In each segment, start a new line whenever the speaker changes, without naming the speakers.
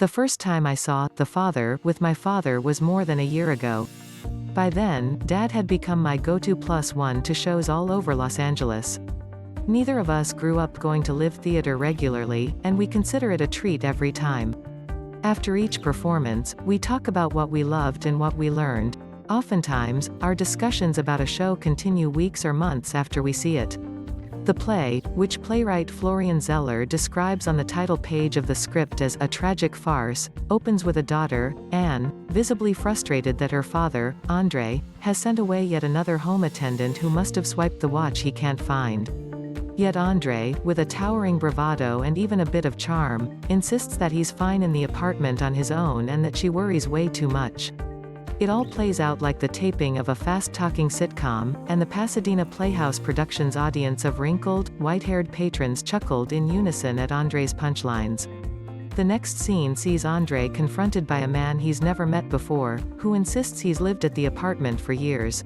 The first time I saw The Father with my father was more than a year ago. By then, Dad had become my go-to +1 to shows all over Los Angeles. Neither of us grew up going to live theater regularly, and we consider it a treat every time. After each performance, we talk about what we loved and what we learned. Oftentimes, our discussions about a show continue weeks or months after we see it. The play, which playwright Florian Zeller describes on the title page of the script as a tragic farce, opens with a daughter, Anne, visibly frustrated that her father, André, has sent away yet another home attendant who must have swiped the watch he can't find. Yet André, with a towering bravado and even a bit of charm, insists that he's fine in the apartment on his own and that she worries way too much. It all plays out like the taping of a fast-talking sitcom, and the Pasadena Playhouse production's audience of wrinkled, white-haired patrons chuckled in unison at André's punchlines. The next scene sees André confronted by a man he's never met before, who insists he's lived at the apartment for years.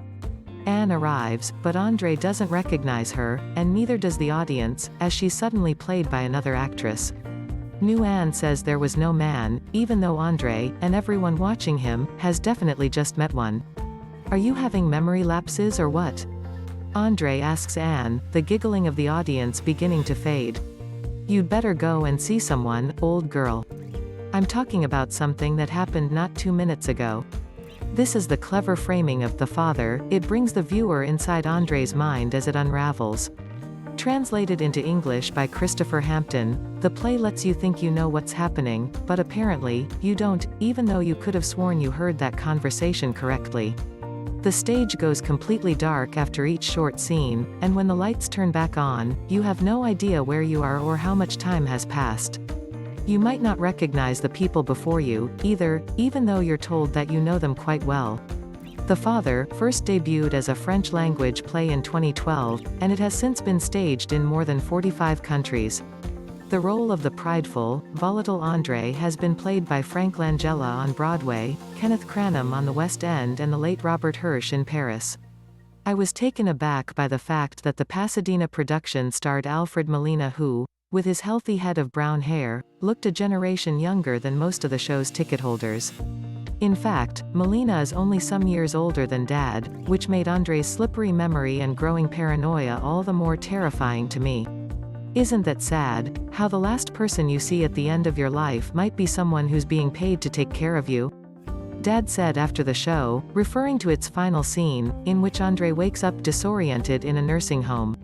Anne arrives, but André doesn't recognize her, and neither does the audience, as she's suddenly played by another actress. New Anne says there was no man, even though André, and everyone watching him, has definitely just met one. Are you having memory lapses or what? André asks Anne, the giggling of the audience beginning to fade. You'd better go and see someone, old girl. I'm talking about something that happened not 2 minutes ago. This is the clever framing of The Father. It brings the viewer inside André's mind as it unravels. Translated into English by Christopher Hampton, the play lets you think you know what's happening, but apparently, you don't, even though you could have sworn you heard that conversation correctly. The stage goes completely dark after each short scene, and when the lights turn back on, you have no idea where you are or how much time has passed. You might not recognize the people before you, either, even though you're told that you know them quite well. The Father first debuted as a French-language play in 2012, and it has since been staged in more than 45 countries. The role of the prideful, volatile André has been played by Frank Langella on Broadway, Kenneth Cranham on the West End and the late Robert Hirsch in Paris. I was taken aback by the fact that the Pasadena production starred Alfred Molina who, with his healthy head of brown hair, looked a generation younger than most of the show's ticket holders. In fact, Molina is only some years older than Dad, which made André's slippery memory and growing paranoia all the more terrifying to me. Isn't that sad, how the last person you see at the end of your life might be someone who's being paid to take care of you? Dad said after the show, referring to its final scene, in which André wakes up disoriented in a nursing home.